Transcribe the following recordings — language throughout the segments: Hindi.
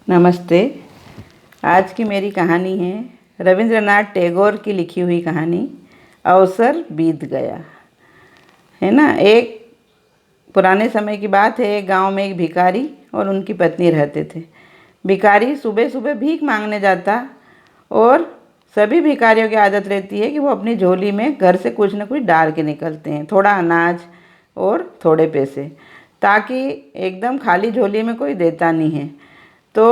नमस्ते। आज की मेरी कहानी है रविंद्रनाथ टैगोर की लिखी हुई कहानी अवसर बीत गया। है ना। एक पुराने समय की बात है। एक गांव में एक भिखारी और उनकी पत्नी रहते थे। भिखारी सुबह सुबह भीख मांगने जाता और सभी भिखारियों की आदत रहती है कि वो अपनी झोली में घर से कुछ न कुछ डाल के निकलते हैं, थोड़ा अनाज और थोड़े पैसे, ताकि एकदम खाली झोली में कोई देता नहीं है। तो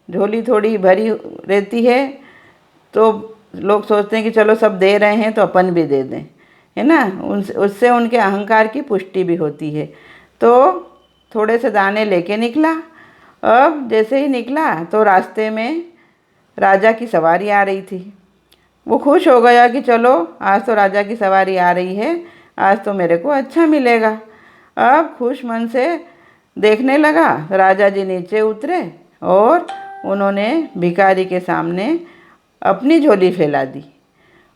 झोली थोड़ी भरी रहती है तो लोग सोचते हैं कि चलो सब दे रहे हैं तो अपन भी दे दें, है ना। उससे उनके अहंकार की पुष्टि भी होती है। तो थोड़े से दाने लेके निकला। अब जैसे ही निकला तो रास्ते में राजा की सवारी आ रही थी। वो खुश हो गया कि चलो आज तो राजा की सवारी आ रही है, आज तो मेरे को अच्छा मिलेगा। अब खुश मन से देखने लगा। राजा जी नीचे उतरे और उन्होंने भिखारी के सामने अपनी झोली फैला दी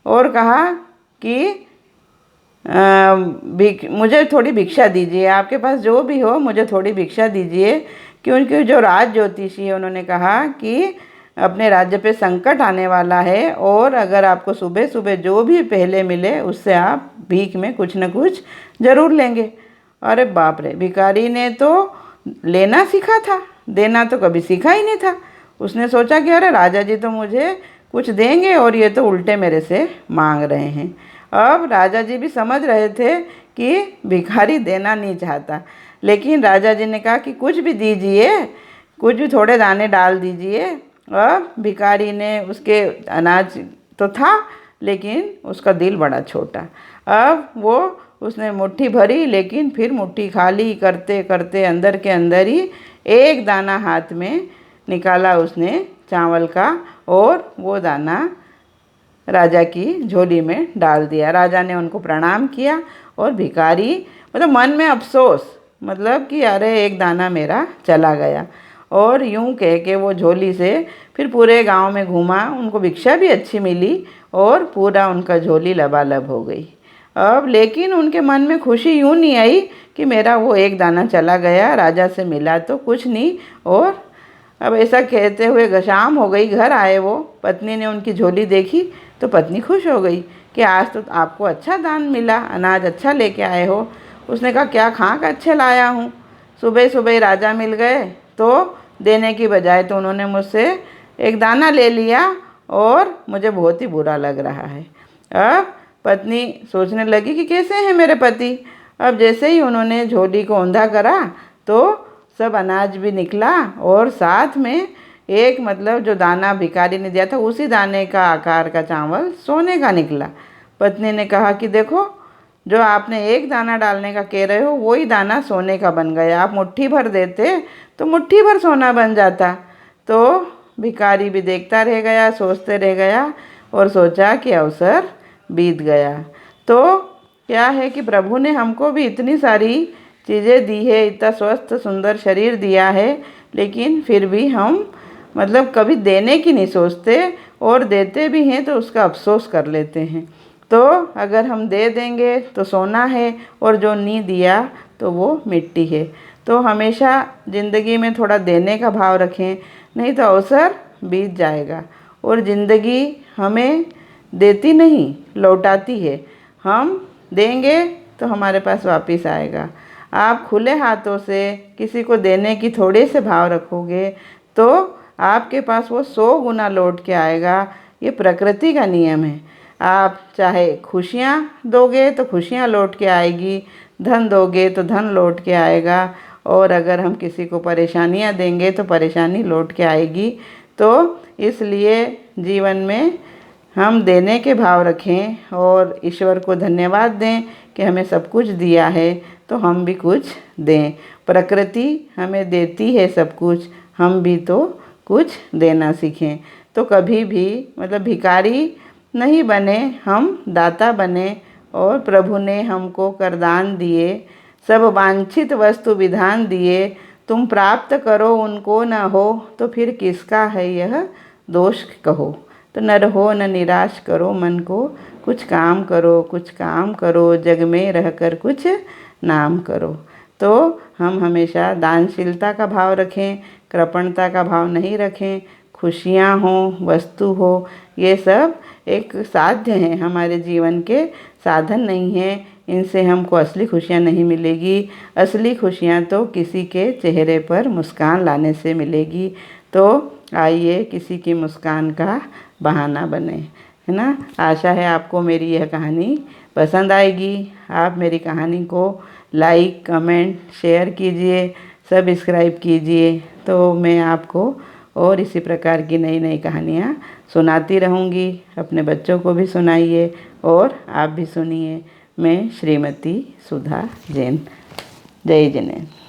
और कहा कि मुझे थोड़ी भिक्षा दीजिए, आपके पास जो भी हो मुझे थोड़ी भिक्षा दीजिए। क्योंकि जो राज ज्योतिषी है उन्होंने कहा कि अपने राज्य पे संकट आने वाला है और अगर आपको सुबह सुबह जो भी पहले मिले उससे आप भीख में कुछ न कुछ ज़रूर लेंगे। अरे बाप रे, भिखारी ने तो लेना सीखा था, देना तो कभी सीखा ही नहीं था। उसने सोचा कि अरे राजा जी तो मुझे कुछ देंगे और ये तो उल्टे मेरे से मांग रहे हैं। अब राजा जी भी समझ रहे थे कि भिखारी देना नहीं चाहता, लेकिन राजा जी ने कहा कि कुछ भी दीजिए, कुछ भी थोड़े दाने डाल दीजिए। अब भिखारी ने, उसके अनाज तो था लेकिन उसका दिल बड़ा छोटा। अब वो उसने मुट्ठी भरी लेकिन फिर मुट्ठी खाली करते करते अंदर के अंदर ही एक दाना हाथ में निकाला उसने चावल का और वो दाना राजा की झोली में डाल दिया। राजा ने उनको प्रणाम किया और भिखारी मतलब मन में अफसोस, मतलब कि अरे एक दाना मेरा चला गया। और यूं कह के वो झोली से फिर पूरे गांव में घूमा। उनको भिक्षा भी अच्छी मिली और पूरा उनका झोली लबालब हो गई। अब लेकिन उनके मन में खुशी यूं नहीं आई कि मेरा वो एक दाना चला गया, राजा से मिला तो कुछ नहीं। और अब ऐसा कहते हुए शाम हो गई, घर आए वो। पत्नी ने उनकी झोली देखी तो पत्नी खुश हो गई कि आज तो आपको अच्छा दान मिला, अनाज अच्छा लेके आए हो। उसने कहा क्या खाक अच्छे लाया हूँ, सुबह सुबह राजा मिल गए तो देने की बजाय तो उन्होंने मुझसे एक दाना ले लिया और मुझे बहुत ही बुरा लग रहा है। अब पत्नी सोचने लगी कि कैसे हैं मेरे पति। अब जैसे ही उन्होंने झोली को औंधा करा तो सब अनाज भी निकला और साथ में एक मतलब जो दाना भिखारी ने दिया था उसी दाने का आकार का चावल सोने का निकला। पत्नी ने कहा कि देखो, जो आपने एक दाना डालने का कह रहे हो वही दाना सोने का बन गया, आप मुट्ठी भर देते तो मुट्ठी भर सोना बन जाता। तो भिखारी भी देखता रह गया, सोचते रह गया और सोचा कि अवसर बीत गया। तो क्या है कि प्रभु ने हमको भी इतनी सारी चीज़ें दी है, इतना स्वस्थ सुंदर शरीर दिया है, लेकिन फिर भी हम मतलब कभी देने की नहीं सोचते और देते भी हैं तो उसका अफसोस कर लेते हैं। तो अगर हम दे देंगे तो सोना है और जो नहीं दिया तो वो मिट्टी है। तो हमेशा ज़िंदगी में थोड़ा देने का भाव रखें, नहीं तो अवसर बीत जाएगा और ज़िंदगी हमें देती नहीं लौटाती है। हम देंगे तो हमारे पास वापस आएगा। आप खुले हाथों से किसी को देने की थोड़े से भाव रखोगे तो आपके पास वो 100 गुना लौट के आएगा। ये प्रकृति का नियम है। आप चाहे खुशियाँ दोगे तो खुशियाँ लौट के आएगी, धन दोगे तो धन लौट के आएगा, और अगर हम किसी को परेशानियाँ देंगे तो परेशानी लौट के आएगी। तो इसलिए जीवन में हम देने के भाव रखें और ईश्वर को धन्यवाद दें कि हमें सब कुछ दिया है तो हम भी कुछ दें। प्रकृति हमें देती है सब कुछ, हम भी तो कुछ देना सीखें। तो कभी भी मतलब भिखारी नहीं बने, हम दाता बने और प्रभु ने हमको करदान दिए, सब वांछित वस्तु विधान दिए। तुम प्राप्त करो उनको न हो तो फिर किसका है यह दोष कहो। तो न रहो न निराश करो मन को, कुछ काम करो, कुछ काम करो, जग में रहकर कुछ नाम करो। तो हम हमेशा दानशीलता का भाव रखें, कृपणता का भाव नहीं रखें। खुशियाँ हों, वस्तु हो, ये सब एक साध्य हैं, हमारे जीवन के साधन नहीं हैं। इनसे हमको असली खुशियाँ नहीं मिलेगी। असली खुशियाँ तो किसी के चेहरे पर मुस्कान लाने से मिलेगी। तो आइए किसी की मुस्कान का बहाना बने, है ना। आशा है आपको मेरी यह कहानी पसंद आएगी। आप मेरी कहानी को लाइक, कमेंट, शेयर कीजिए, सब्सक्राइब कीजिए। तो मैं आपको और इसी प्रकार की नई नई कहानियाँ सुनाती रहूँगी। अपने बच्चों को भी सुनाइए और आप भी सुनिए। मैं श्रीमती सुधा जैन। जय जिनेन्द्र।